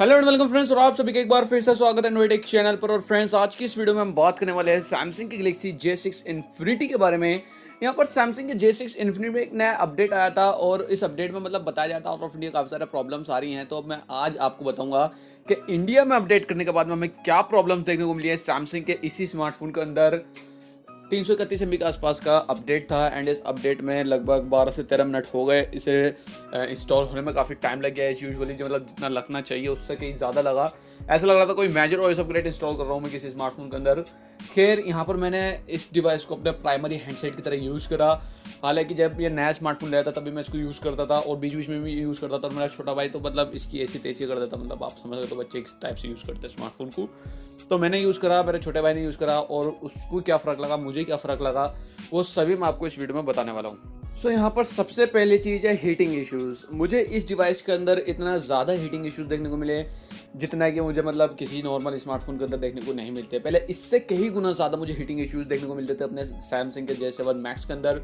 Hello and welcome friends, और आप सभी का एक बार फिर से स्वागत है नोएटेक चैनल पर। और फ्रेंड्स, आज की इस वीडियो में हम बात करने वाले हैं सैमसंग की गैलेक्सी J6 इन्फिनिटी के बारे में। यहाँ पर सैमसंग के J6 इन्फिनिटी में एक नया अपडेट आया था और इस अपडेट में मतलब बताया जाता है आउट ऑफ इंडिया काफ़ी सारे प्रॉब्लम्स आ रही हैं। तो अब मैं आज आपको बताऊंगा कि इंडिया में अपडेट करने के बाद में हमें क्या प्रॉब्लम्स देखने को मिली है सैमसंग के इसी स्मार्टफोन के अंदर। 331 MB के आसपास का अपडेट था एंड इस अपडेट में लगभग 12 से 13 मिनट हो गए। इसे इंस्टॉल होने में काफ़ी टाइम लग गया है। यूजुअली जो मतलब जितना लगना चाहिए उससे कहीं ज़्यादा लगा। ऐसा लग रहा था कोई मेजर ओएस अपग्रेड इंस्टॉल कर रहा हूँ मैं किसी स्मार्टफोन के अंदर। खैर, यहाँ पर मैंने इस डिवाइस को अपने प्राइमरी हैंडसेट की तरह यूज़ करा। हालांकि जब ये नया स्मार्टफोन लिया था तभी मैं इसको यूज़ करता था और बीच बीच में भी यूज़ करता था। और मेरा छोटा भाई तो मतलब इसकी ऐसी तैसी कर देता, मतलब आप समझ सकते हो बच्चे इस टाइप से यूज़ करते हैं स्मार्टफोन को। तो मैंने यूज़ करा, मेरे छोटे भाई ने यूज़ करा और उसको क्या फ़र्क लगा, मुझे क्या फ़र्क लगा, वो सभी मैं आपको इस वीडियो में बताने वाला हूँ। सो यहाँ पर सबसे पहली चीज़ है हीटिंग इश्यूज़। मुझे इस डिवाइस के अंदर इतना ज़्यादा हीटिंग इश्यूज़ देखने को मिले जितना कि मुझे मतलब किसी नॉर्मल स्मार्टफोन के अंदर देखने को नहीं मिलते। पहले इससे कई गुना ज़्यादा मुझे हीटिंग इश्यूज़ देखने को मिलते थे अपने सैमसंग के J7 मैक्स के अंदर।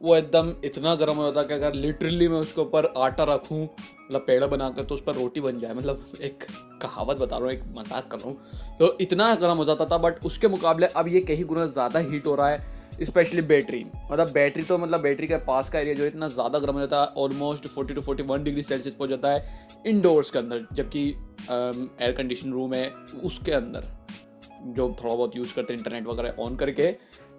वो एकदम इतना गर्म हो जाता कि अगर लिटरली मैं उसके ऊपर आटा रखूँ, मतलब पेड़ा बनाकर, तो उस पर रोटी बन जाए। मतलब एक कहावत बता रहा हूँ, एक मजाक कर रहा हूँ। तो इतना गर्म हो जाता था, बट उसके मुकाबले अब ये कई गुना ज़्यादा हीट हो रहा है। स्पेशली बैटरी, मतलब बैटरी तो मतलब बैटरी के पास का एरिया जो इतना ज़्यादा गर्म हो जाता है, ऑलमोस्ट 40 to 41 डिग्री सेल्सियस पहुंच जाता है इंडोर्स के अंदर। जबकि एयर कंडीशन रूम है उसके अंदर जो थोड़ा बहुत यूज़ करते हैं इंटरनेट वगैरह ऑन करके,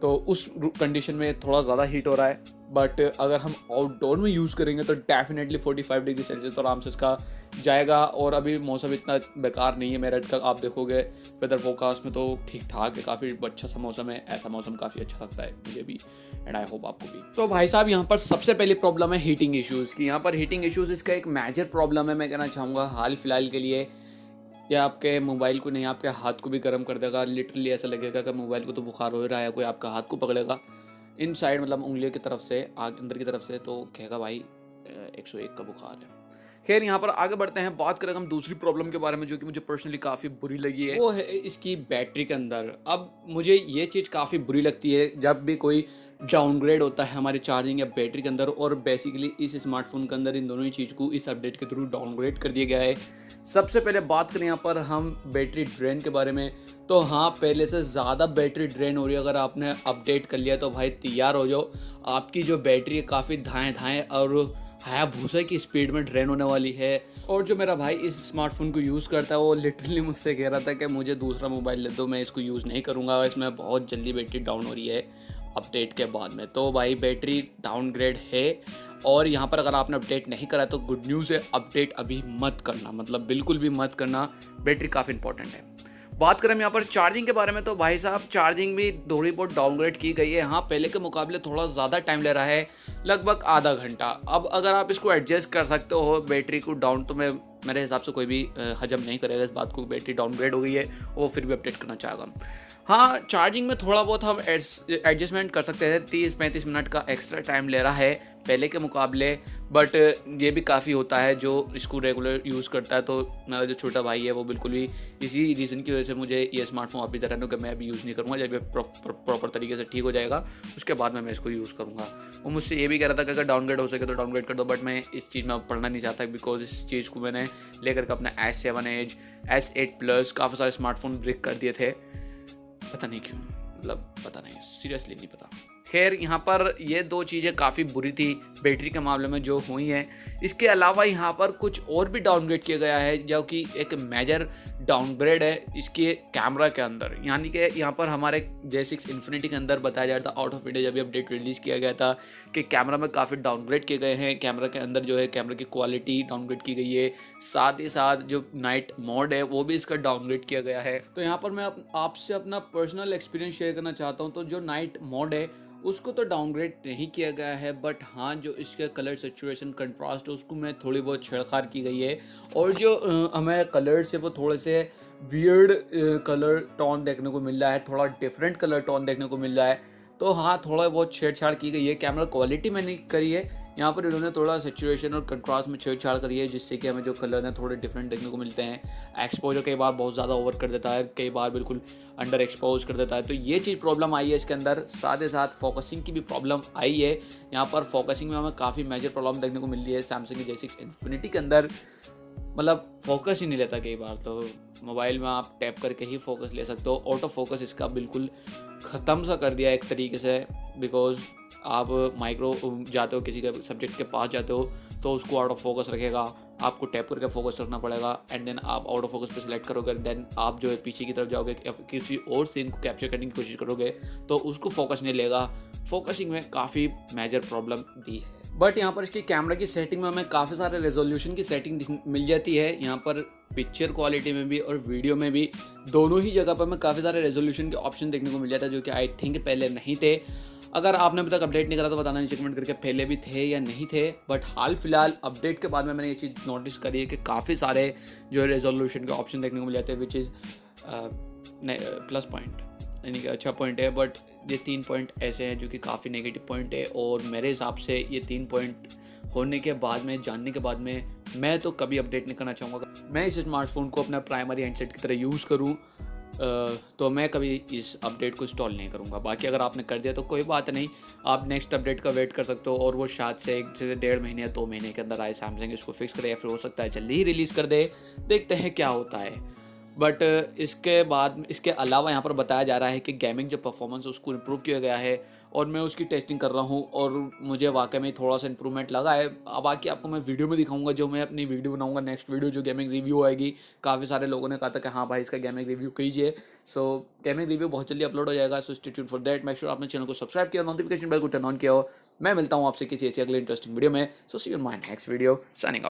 तो उस कंडीशन में थोड़ा ज़्यादा हीट हो रहा है। बट अगर हम आउटडोर में यूज़ करेंगे तो डेफिनेटली 45 डिग्री सेल्सियस तो आराम से इसका जाएगा। और अभी मौसम इतना बेकार नहीं है मेरठ का, आप देखोगे वेदर फोरकास्ट में तो ठीक ठाक है, काफ़ी अच्छा सा मौसम है। ऐसा मौसम काफ़ी अच्छा लगता है मुझे भी एंड आई होप आपको भी। तो भाई साहब, यहाँ पर सबसे पहली प्रॉब्लम है हीटिंग इश्यूज़ की। यहाँ पर हीटिंग इश्यूज़ इसका एक मेजर प्रॉब्लम है। मैं कहना चाहूँगा हाल फिलहाल के लिए या आपके मोबाइल को नहीं, आपके हाथ को भी गर्म कर देगा। लिटरली ऐसा लगेगा कि मोबाइल को तो बुखार हो ही रहा है, कोई आपका हाथ को पकड़ेगा इन साइड, मतलब उंगलियों की तरफ से, आग अंदर की तरफ से, तो कहेगा भाई 101 का बुखार है। खैर, यहाँ पर आगे बढ़ते हैं। बात करें हम दूसरी प्रॉब्लम के बारे में जो कि मुझे पर्सनली काफ़ी बुरी लगी है, वो है इसकी बैटरी के अंदर। अब मुझे ये चीज़ काफ़ी बुरी लगती है जब भी कोई डाउनग्रेड होता है हमारी चार्जिंग या बैटरी के अंदर, और बेसिकली इस स्मार्टफोन के अंदर इन दोनों ही चीज़ को इस अपडेट के थ्रू डाउनग्रेड कर दिया गया है। सबसे पहले बात करें यहाँ पर हम बैटरी ड्रेन के बारे में, तो हाँ, पहले से ज़्यादा बैटरी ड्रेन हो रही है। अगर आपने अपडेट कर लिया तो भाई तैयार हो जाओ, आपकी जो बैटरी है काफ़ी धाएँ धाएँ और हायाबुसा की स्पीड में ड्रेन होने वाली है। और जो मेरा भाई इस स्मार्टफोन को यूज़ करता है वो लिटरली मुझसे कह रहा था कि मुझे दूसरा मोबाइल ले दो, मैं इसको यूज़ नहीं करूँगा, इसमें बहुत जल्दी बैटरी डाउन हो रही है अपडेट के बाद में। तो भाई बैटरी डाउनग्रेड है। और यहाँ पर अगर आपने अपडेट नहीं करा तो गुड न्यूज़ है, अपडेट अभी मत करना, मतलब बिल्कुल भी मत करना। बैटरी काफ़ी इंपॉर्टेंट है। बात करें हम यहाँ पर चार्जिंग के बारे में, तो भाई साहब चार्जिंग भी थोड़ी बहुत डाउनग्रेड की गई है। हाँ, पहले के मुकाबले थोड़ा ज़्यादा टाइम ले रहा है, लगभग आधा घंटा। अब अगर आप इसको एडजस्ट कर सकते हो बैटरी को डाउन, तो मेरे हिसाब से कोई भी हजम नहीं करेगा इस बात को, बैटरी डाउनग्रेड हो गई है, वो फिर भी अपडेट करना चाहेगा। हाँ, चार्जिंग में थोड़ा बहुत हम एडजस्टमेंट कर सकते हैं। 30-35 मिनट का एक्स्ट्रा टाइम ले रहा है पहले के मुकाबले, बट ये भी काफ़ी होता है जो इसको रेगुलर यूज़ करता है। तो मेरा जो छोटा भाई है वो बिल्कुल भी इसी रीज़न की वजह से मुझे ये स्मार्टफोन वापस रहने कि मैं अभी यूज़ नहीं करूँगा। जब ये प्रॉपर तरीके से ठीक हो जाएगा उसके बाद मैं इसको यूज़ करूँगा। वो मुझसे ये भी कह रहा था कि अगर डाउनग्रेड हो सके तो डाउनग्रेड कर दो, बट मैं इस चीज़ में पढ़ना नहीं चाहता, बिकॉज इस चीज़ को मैंने लेकर के अपना S7 Edge, S8 Plus काफ़ी सारे स्मार्टफोन ब्रेक कर दिए थे, पता नहीं क्यों, मतलब पता नहीं, सीरियसली नहीं पता। खैर, यहाँ पर ये दो चीज़ें काफ़ी बुरी थी बैटरी के मामले में जो हुई हैं। इसके अलावा यहाँ पर कुछ और भी डाउनग्रेड किया गया है जो कि एक मेजर डाउनग्रेड है इसके कैमरा के अंदर। यानी कि यहाँ पर हमारे J6 इन्फिनिटी के अंदर बताया जा रहा था आउट ऑफ इंडिया जब भी अपडेट रिलीज़ किया गया था कि कैमरा में काफ़ी डाउनग्रेड किए गए हैं। कैमरा के अंदर जो है कैमरा की क्वालिटी डाउनग्रेड की गई है, साथ ही साथ जो नाइट मोड है वो भी इसका डाउनग्रेड किया गया है। तो यहाँ पर मैं आपसे अपना पर्सनल एक्सपीरियंस शेयर करना चाहता हूँ। तो जो नाइट मोड है उसको तो डाउनग्रेड नहीं किया गया है, बट हाँ, जो इसके कलर सिचुएशन कंट्रास्ट है उसको में थोड़ी बहुत छेड़छाड़ की गई है। और जो हमें कलर्स है वो थोड़े से वियर्ड कलर टोन देखने को मिल रहा है, थोड़ा डिफरेंट कलर टोन देखने को मिल रहा है। तो हाँ, थोड़ा बहुत छेड़छाड़ की गई है। कैमरा क्वालिटी में नहीं करी है, यहाँ पर इन्होंने थोड़ा सिचुएशन और कंट्रास्ट में छेड़छाड़ करी है, जिससे कि हमें जो कलर है थोड़े डिफरेंट देखने को मिलते हैं। एक्सपोजर कई बार बहुत ज़्यादा ओवर कर देता है, कई बार बिल्कुल अंडर एक्सपोज कर देता है, तो ये चीज़ प्रॉब्लम आई है इसके अंदर। साथ ही साथ फोकसिंग की भी प्रॉब्लम आई है। यहाँ पर फोकसिंग में हमें काफ़ी मेजर प्रॉब्लम देखने को मिल रही है सैमसंग की J6 इन्फिनिटी के अंदर। मतलब फोकस ही नहीं लेता कई बार। तो मोबाइल में आप टैप करके ही फोकस ले सकते हो। ऑटो फोकस इसका बिल्कुल ख़त्म सा कर दिया एक तरीके से, बिकॉज आप माइक्रो जाते हो, किसी के सब्जेक्ट के पास जाते हो तो उसको आउट ऑफ फोकस रखेगा, आपको टैप करके फोकस रखना पड़ेगा, एंड देन आप आउट ऑफ फोकस पे सिलेक्ट करोगे, देन आप जो है पीछे की तरफ जाओगे, किसी और सीन को कैप्चर करने की कोशिश करोगे तो उसको फोकस नहीं लेगा। फोकसिंग में काफ़ी मेजर प्रॉब्लम दी है। बट यहाँ पर इसकी कैमरा की सेटिंग में हमें काफ़ी सारे रेजोल्यूशन की सेटिंग मिल जाती है। यहाँ पर पिक्चर क्वालिटी में भी और वीडियो में भी, दोनों ही जगह पर हमें काफ़ी सारे रेजोल्यूशन के ऑप्शन देखने को मिल जाता है, जो कि आई थिंक पहले नहीं थे। अगर आपने अभी तक अपडेट नहीं करा तो बताना नीचे कमेंट करके, पहले भी थे या नहीं थे। बट हाल फिलहाल अपडेट के बाद में मैंने ये चीज़ नोटिस करी है कि काफ़ी सारे जो है रेजोल्यूशन के ऑप्शन देखने को मिल जाते हैं, विच इज़ प्लस पॉइंट, यानी कि अच्छा पॉइंट है। बट ये 3 पॉइंट ऐसे हैं जो कि काफ़ी नेगेटिव पॉइंट है, और मेरे हिसाब से ये 3 पॉइंट होने के बाद में, जानने के बाद में, मैं तो कभी अपडेट नहीं करना चाहूँगा। मैं इस स्मार्टफोन को अपना प्राइमरी हैंडसेट की तरह यूज़ करूँ तो मैं कभी इस अपडेट को इंस्टॉल नहीं करूँगा। बाकी अगर आपने कर दिया तो कोई बात नहीं, आप नेक्स्ट अपडेट का वेट कर सकते हो, और वो शायद से 1 से 1.5 महीने या 2 महीने के अंदर आए, सैमसंग इसको फिक्स करे, या फिर हो सकता है जल्दी ही रिलीज़ कर दे। देखते हैं क्या होता है। बट इसके बाद, इसके अलावा यहाँ पर बताया जा रहा है कि गेमिंग जो परफॉर्मेंस है उसको इम्प्रूव किया गया है, और मैं उसकी टेस्टिंग कर रहा हूँ, और मुझे वाकई में थोड़ा सा इंप्रूवमेंट लगा है। अब बाकी आपको मैं वीडियो में दिखाऊंगा, जो मैं अपनी वीडियो बनाऊंगा, नेक्स्ट वीडियो जो गेमिंग रिव्यू आएगी। काफ़ी सारे लोगों ने कहा था कि हाँ भाई इसका गेमिंग रिव्यू कीजिए, सो गेमिंग रिव्यू बहुत जल्दी अपलोड हो जाएगा। So stay tuned for that. Make sure आपने चैनल को सब्सक्राइब किया, नोटिफिकेशन बेल को टर्न ऑन किया हो। मैं मिलता हूँ आपसे किसी ऐसी अगले इंटरेस्टिंग वीडियो में। So see you in my next video, signing out.